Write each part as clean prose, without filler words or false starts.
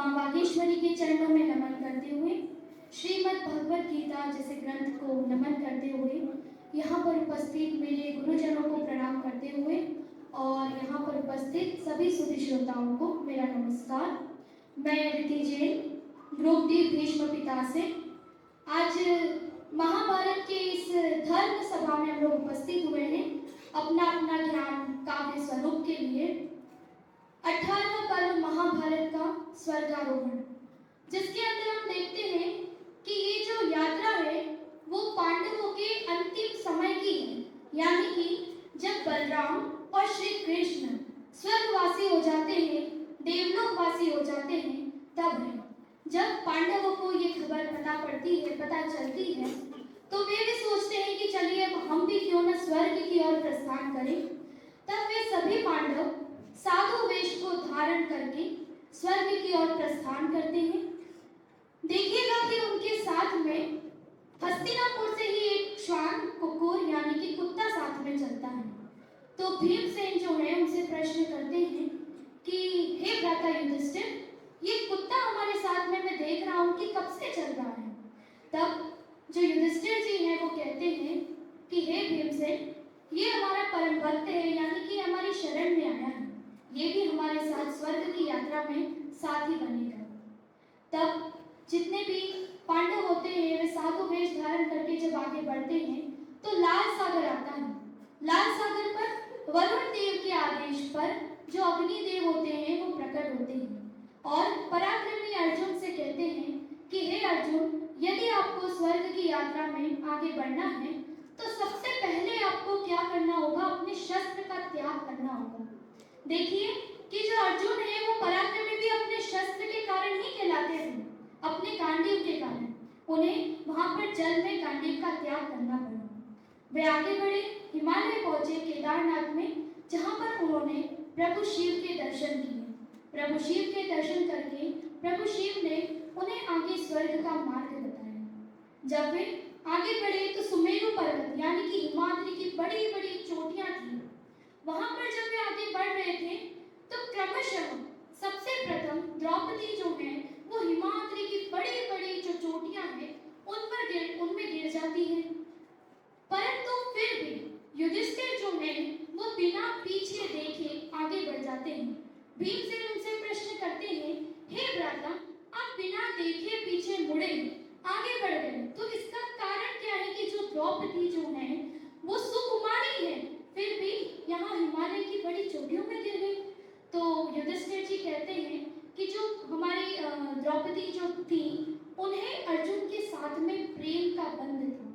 माँ बागेश्वरी के चरणों में नमन करते हुए, श्रीमद् भगवत गीता जैसे ग्रंथ को नमन करते हुए, यहाँ पर उपस्थित मेरे गुरुजनों को प्रणाम करते हुए और यहाँ पर उपस्थित सभी सुधी श्रोताओं को मेरा नमस्कार। मैं रिति जैन, ग्रुप डी भीष्म पिता से आज महाभारत के इस धर्म सभा में हम लोग उपस्थित हुए हैं अपना अपना ज्ञान काव्य स्वरूप के लिए। 18वां पर्व महाभारत का स्वर्गारोहण, जिसके अंदर हम देखते हैं कि ये जो यात्रा है वो पांडवों के अंतिम समय की है, यानी कि जब बलराम और श्री कृष्ण स्वर्गवासी हो जाते हैं, देवलोकवासी हो जाते हैं, तब है जब पांडवों को ये खबर पता चलती है तो वे भी सोचते हैं कि चलिए हम भी क्यों न स्वर्ग की ओर प्रस्थान करें। तब वे सभी पांडव साधु वेश को धारण करके स्वर्ग की ओर प्रस्थान करते हैं। देखिएगा कि उनके साथ में हस्तिनापुर से ही एक श्वान कुकुर यानी कि कुत्ता साथ में चलता है। तो भीमसेन जो है उनसे प्रश्न करते हैं कि हे भ्राता युधिष्ठिर, ये कुत्ता हमारे साथ में मैं देख रहा हूँ कि कब से चल रहा है। तब जो युधिष्ठिर जी हैं वो कहते हैं कि हे भीमसेन, ये हमारा परम भक्त है, यानी कि हमारी शरण में आया है, ये भी हमारे साथ स्वर्ग की यात्रा में साथी बनेगा। तब जितने भी पांडव होते हैं वे साधु वेश धारण करके जब आगे बढ़ते हैं तो लाल सागर आता है। लाल सागर पर वरुण देव के आदेश पर जो अग्निदेव होते हैं वो प्रकट होते हैं और पराक्रमी अर्जुन से कहते हैं कि हे अर्जुन, यदि आपको स्वर्ग की यात्रा में आगे बढ़ना है तो सबसे पहले आपको क्या करना होगा, अपने शस्त्र का त्याग करना होगा। देखिए कि जो अर्जुन है वो पराक्रमी भी अपने शस्त्र के कारण ही कहलाते थे, अपने गांडीव के कारण उन्हें वहां पर जल में गांडीव का त्याग करना पड़ा। वे आगे बढ़े, हिमालय पहुंचे केदारनाथ में, जहां पर उन्होंने प्रभु शिव के दर्शन किए। प्रभु शिव के दर्शन करके प्रभु शिव ने उन्हें आगे स्वर्ग का मार्ग बताया। जब वे आगे बढ़े तो सुमेरु पर्वत यानी कि हिमाद्री की बड़ी बड़ी चोटियां थी। वहां पर जब वे आगे बढ़ रहे थे तो क्रमशः सबसे प्रथम द्रौपदी जो है वो हिमाद्री की बड़ी बड़ी जो चोटियां हैं उनमें गिर जाती है। परंतु फिर भी युधिष्ठिर जो है वो बिना पीछे देखे आगे बढ़ जाते हैं। भीमसेन उनसे प्रश्न करते हैं, हे भ्राता, आप बिना देखे पीछे मुड़े आगे बढ़ गए, तो इसका कारण क्या है कि जो द्रौपदी जो है वो सुकुमारी है, फिर भी यहाँ हिमालय की बड़ी चोटियों में गिर गई। तो युधिष्ठिर जी कहते हैं कि जो हमारी द्रौपदी जो थी उन्हें अर्जुन के साथ में प्रेम का बंध था,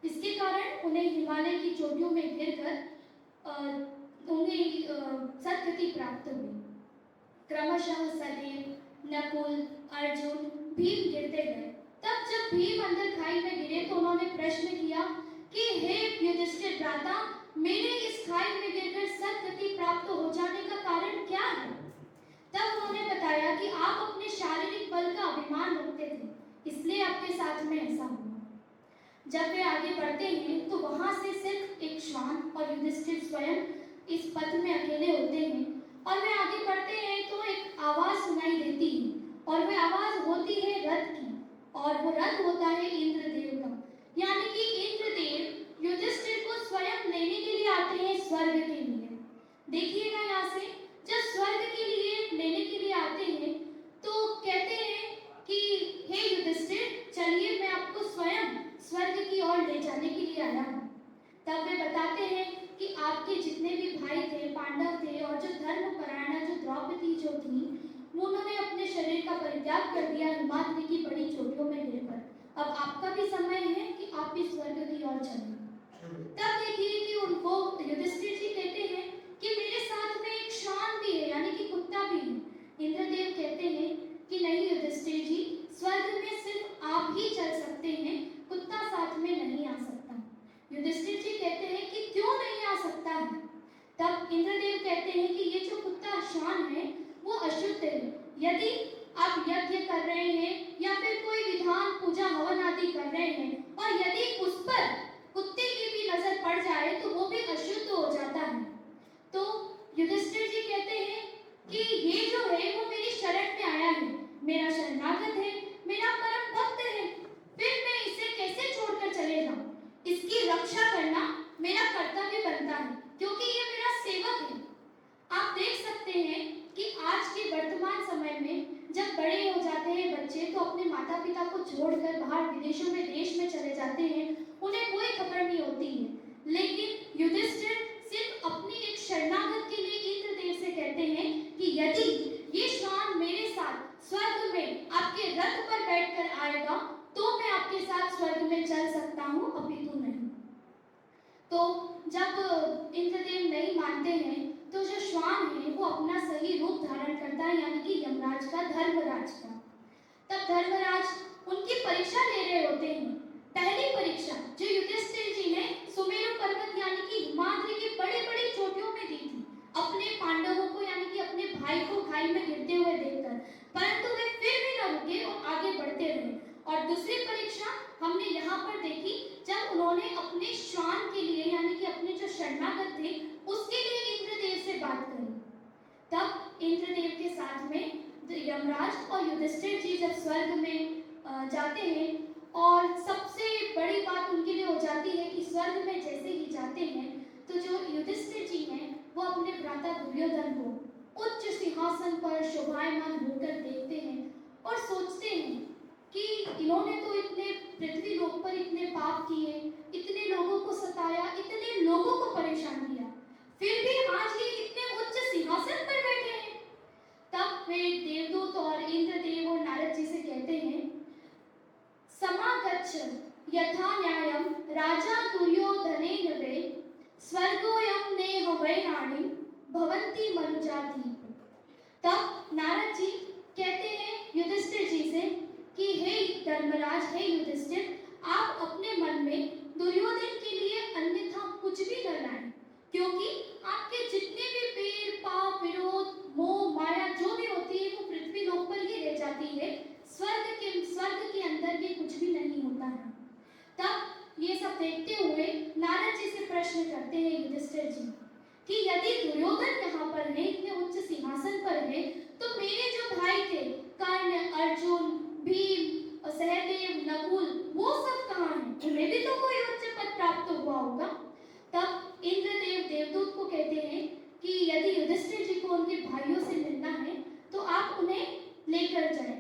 इसके कारण उन्हें हिमालय की चोटियों में गिरकर उन्हें सद्गति प्राप्त हुई। क्रमशः सलेम, नकुल, अर्जुन, भीम गिरते गए। तब जब भीम अंदर खाई में गिरे तो उन्होंने प्रश्न किया कि हे युधिष्ठिर भ्राता, मेरे इस खाई में गिरकर सद्गति प्राप्त हो जाने का कारण क्या है? तब उन्होंने बताया कि आप अपने शारीरिक बल का अभिमान रखते थे, इसलिए आपके साथ में ऐसा हुआ। जब वे आगे बढ़ते हैं तो वहां से सिर्फ एक श्वान और युधिष्ठिर स्वयं इस पथ में अकेले होते हैं और वे आगे बढ़ते हैं तो एक आवाज सुनाई देती है और वह आवाज होती है रथ की, और वो रथ होता है इंद्रदेव का, यानी कि इंद्रदेव युधिष्ठिर को स्वयं लेने के लिए आते हैं स्वर्ग के लिए। देखिएगा यहाँ से जब स्वर्ग के लिए लेने के लिए आते हैं तो कहते हैं कि हे युधिष्ठिर, चलिए मैं आपको स्वयं स्वर्ग की ओर ले जाने के लिए आया हूँ। तब वे बताते हैं कि आपके जितने भी भाई थे, पांडव थे, और जो धर्मपरायणा जो द्रौपदी जो थी वो उन्होंने अपने शरीर का परित्याग कर दिया हिमाद्री की बड़ी चोटियों में गिरकर। अब आपका भी समय है कि आप भी स्वर्ग की ओर चलें। तब देखिए कि उनको युधिष्ठिर जी कहते हैं कि मेरे साथ में एक श्वान भी है, यानी कि कुत्ता भी है। इंद्रदेव कहते हैं कि नहीं युधिष्ठिर जी, स्वर्ग में सिर्फ आप ही चल सकते हैं, कुत्ता साथ में नहीं आ सकता। युधिष्ठिर जी कहते हैं कि क्यों नहीं आ सकता है? तब इंद्रदेव कहते हैं कि ये जो कुत्ता श्वान है वो अशुद्ध है। यदि आप यज्ञ कर रहे हैं या फिर कोई विधान पूजा हवन आदि कर रहे हैं और यदि उस पर कुत्ते की भी नजर पड़ जाए तो वो भी अशुद्ध हो जाता है। तो युधिष्ठिर जी कहते हैं कि ये जो है वो मेरी शरण में आया है, माता पिता को छोड़कर बाहर विदेशों में देश में चले जाते हैं, उन्हें कोई खबर नहीं होती है। लेकिन युधिष्ठिर सिर्फ अपनी एक शरणागत के लिए इंद्रदेव से कहते हैं कि यदि ये श्वान मेरे साथ स्वर्ग में आपके रथ पर बैठकर आएगा तो मैं आपके साथ स्वर्ग में चल सकता हूँ, अपितु नहीं। तो जब इंद्रदेव नहीं मानते हैं तो जो श्वान है वो अपना सही रूप धारण करता है, यानी कि यमराज का, धर्मराज का। तब धर्मराज उनकी परीक्षा ले रहे होते हैं। पहली परीक्षा जो युधिष्ठिर जी ने सुमेरु पर्वत यानी कि हिमाद्री की बड़ी बड़ी चोटियों में दी थी, अपने पांडवों को यानी कि अपने भाई को खाई में गिरते हुए देखकर, परंतु वे फिर भी न रुके और आगे बढ़ते रहे। और दूसरी परीक्षा हमने यहाँ पर देखी जब उन्होंने अपने श्वान के लिए यानी कि अपने जो शरणागत थे उसके लिए इंद्रदेव से बात करी। तब इंद्रदेव के साथ में यमराज और युधिष्ठिर जी जब स्वर्ग में जाते हैं, और सबसे बड़ी बात उनके लिए हो जाती है कि स्वर्ग में जैसे ही जाते हैं तो जो युधिष्ठिर जी हैं वो अपने भ्राता दुर्योधन को उच्च सिंहासन पर शोभायमान होकर देखते हैं और सोचते हैं कि इन्होंने तो इतने पृथ्वी लोक पर इतने पाप किए, इतने लोगों को सताया, इतने लोगों को परेशान किया, फिर भी आज ये इतने उच्च सिंहासन पर बैठे हैं। तब वे देवदूत और इंद्रदेव और नारद जी से कहते हैं, समागच्छ यथा न्यायम राजा दुर्योधनेन वे स्वर्गोयम नेह वैराणि भवन्ति मनुजाति। तब नारद जी कहते हैं युधिष्ठिर जी से कि हे धर्मराज, हे युधिष्ठिर, आप अपने मन में दुर्योधन के लिए अन्यथा कुछ भी न लाएं, क्योंकि आपके जितने भी पेड़ पाप विरोध मोह माया जो भी होती है वो पृथ्वी लोक पर ही रह जाती है, स्वर्ग के अंदर ये कुछ भी नहीं होता है। तब ये सब देखते हुए नारद जी से प्रश्न करते हैं युधिष्ठिर जी कि यदि दुर्योधन यहाँ पर है, इतने उच्च सिंहासन पर है, तो मेरे जो भाई थे कर्ण, अर्जुन, भीम, सहदेव, नकुल, वो सब कहाँ हैं? उन्हें भी तो कोई उच्च पद प्राप्त हुआ होगा। तब इंद्रदेव देवदूत को कहते हैं कि यदि युधिष्ठिर जी को उनके भाइयों से मिलना है तो आप उन्हें लेकर जाएं।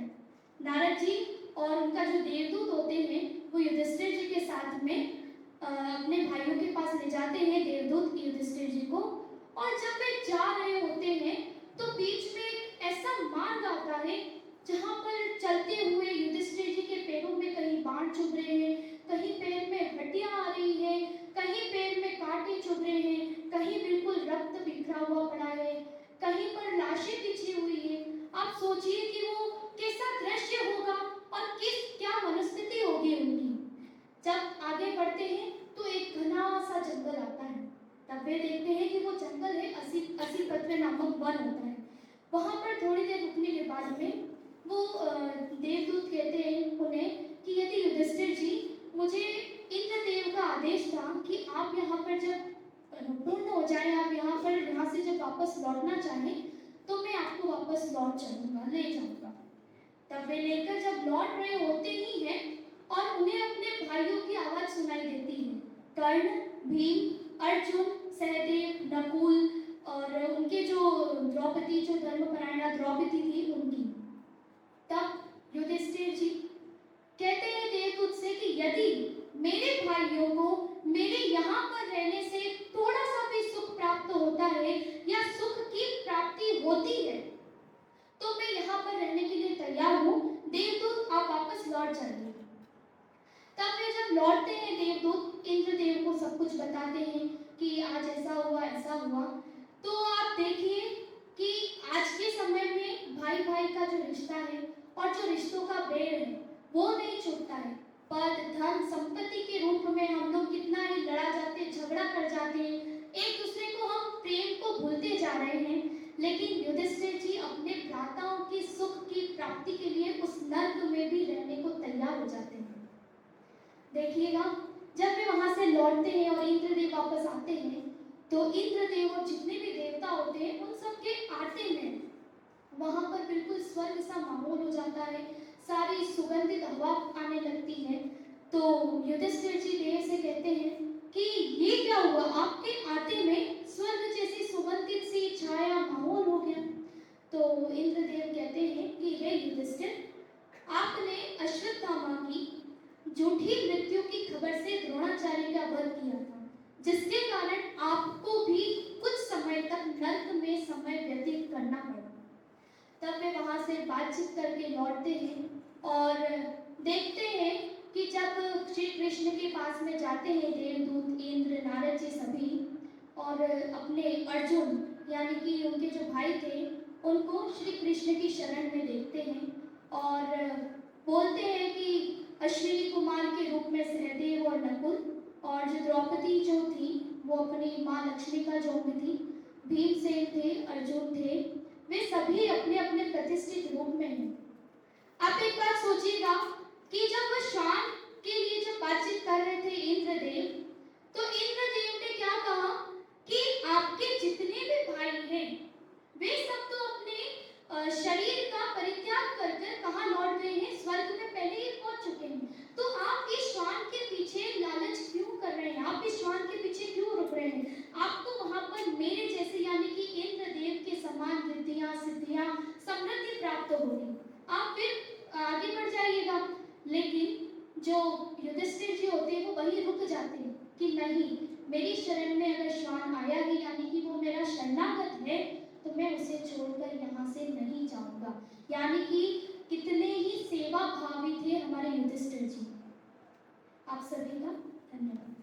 नारद जी और उनका जो देवदूत होते हैं वो युधिष्ठिर जी के साथ में अपने भाइयों के पास ले जाते हैं देवदूत युधिष्ठिर जी को। और जब वे जा रहे होते हैं तो बीच में एक ऐसा मार्ग आता है जहाँ पर चलते हुए युधिष्ठिर जी के पैरों में कहीं बाण चुभ रहे हैं, कहीं पैर में हड्डियां आ रही है, कहीं पैर में कांटे चुभ रहे हैं, कहीं बिल्कुल रक्त बिखरा हुआ पड़ा है, कहीं पर लाशें बिछी हुई है। आप सोचिए कि वो कैसा दृश्य होगा और क्या मनस्थिति होगी उनकी। जब आगे बढ़ते हैं तो एक घना सा जंगल आता है। तब वे देखते हैं कि वो जंगल है असीपत्र नामक वन होता है। वहाँ पर थोड़ी देर रुकने के बाद में वो देवदूत कहते हैं उन्हें कि यदि युधिष्ठिर जी, मुझे इंद्रदेव का आदेश था कि आप यहाँ पर जब पूर्ण हो जाए, आप यहाँ से जब वापस लौटना चाहें तो मैं आपको वापस लौट चलूंगा, ले जाऊंगा। तब वे लेकर जब लौट रहे होते ही हैं और उन्हें अपने भाइयों की आवाज सुनाई देती है, कर्ण, भीम, अर्जुन, सहदेव, नकुल और उनके जो द्रौपदी, जो धर्मपरायणा द्रौपदी थी उनकी। तब युधिष्ठिर जी कहते हैं देवदूत से कि यदि मेरे भाइयों को मेरे यहाँ पर रहने से थोड़ा सा भी सुख प्राप्त होता है या सुख की प्राप्ति होती है तो मैं यहाँ पर रहने के लिए तैयार हूँ। देवदूत आप वापस लौट जाइए। तब वे जब लौटते हैं देवदूत इंद्रदेव को सब कुछ बताते हैं कि आज ऐसा हुआ। तो आप देखिए कि आज के समय में भाई भाई का जो रिश्ता है और जो रिश्तों का बैर है वो नहीं छूटता है। पद, धन, संपत्ति के रूप में हम लोग कितना ही लड़ा जाते, झगड़ा कर जाते हैं, एक दूसरे को हम प्रेम को भूलते जा रहे हैं। लेकिन युधिष्ठिर जी अपने भ्राताओं की सुख की प्राप्ति के लिए उस नर्क में भी रहने को तैयार हो जाते हैं। देखिएगा, जब वे वहां से लौटते हैं और इंद्रदेव वापस आते हैं तो इंद्रदेव और जितने भी देवता होते हैं उन सबके आते में वहां पर बिल्कुल स्वर्ग सा माहौल हो जाता है, सारी सुगंधित हवा आने लगती है। तो युधिष्ठिर जी देव से कहते हैं कि ये क्या हुआ, आपके आते में स्वर्ग जैसी सुगंधित सी छाया माहौल हो गया। तो इंद्रदेव कहते हैं कि हे युधिष्ठिर, आपने झूठी मृत्यु की खबर से द्रोणाचार्य का वध किया था, जिसके कारण आपको भी कुछ समय तक नर्क में समय व्यतीत करना पड़ा। तब वे वहां से बातचीत करके लौटते हैं और देखते हैं कि जब श्री कृष्ण के पास में जाते हैं देवदूत, इंद्र, नारद जी सभी, और अपने अर्जुन यानी कि उनके जो भाई थे उनको श्री कृष्ण की शरण में देखते हैं और बोलते हैं कि अश्विनी कुमार के रूप में सहदेव और नकुल, और जो द्रौपदी जो थी वो अपनी माँ लक्ष्मी का जो में थी, भीमसेन थे, अर्जुन थे, वे सभी अपने अपने प्रतिष्ठित रूप में हैं। आप एक बात सोचिएगा कि जब वह श्वान के लिए जब बातचीत कर रहे थे इंद्रदेव, तो इंद्रदेव ने क्या कहा कि आपके जितने भी भाई हैं वे सब तो अपने शरीर का परित्याग कर कर कहाँ लौट गए हैं, स्वर्ग में पहले ही पहुंच चुके हैं। तो आप इस श्वान के पीछे लालच क्यों कर रहे हैं, आप इस श्वान के पीछे क्यों रुक रहे हैं? आपको वहां पर मेरे जैसे यानी कि इंद्रदेव के समान रिद्धियां, सिद्धियां, समृद्धि प्राप्त होगी, आप फिर आगे बढ़ जाइएगा। लेकिन जो युधिष्ठिर जी होते हैं वो वही रुक जाते हैं कि नहीं, मेरी शरण में अगर श्वान आया ही यानी कि वो मेरा शरणागत है तो मैं उसे छोड़कर यहाँ से नहीं जाऊंगा। यानी कि कितने ही सेवा भावी थे हमारे युधिष्ठिर जी। आप सभी का धन्यवाद।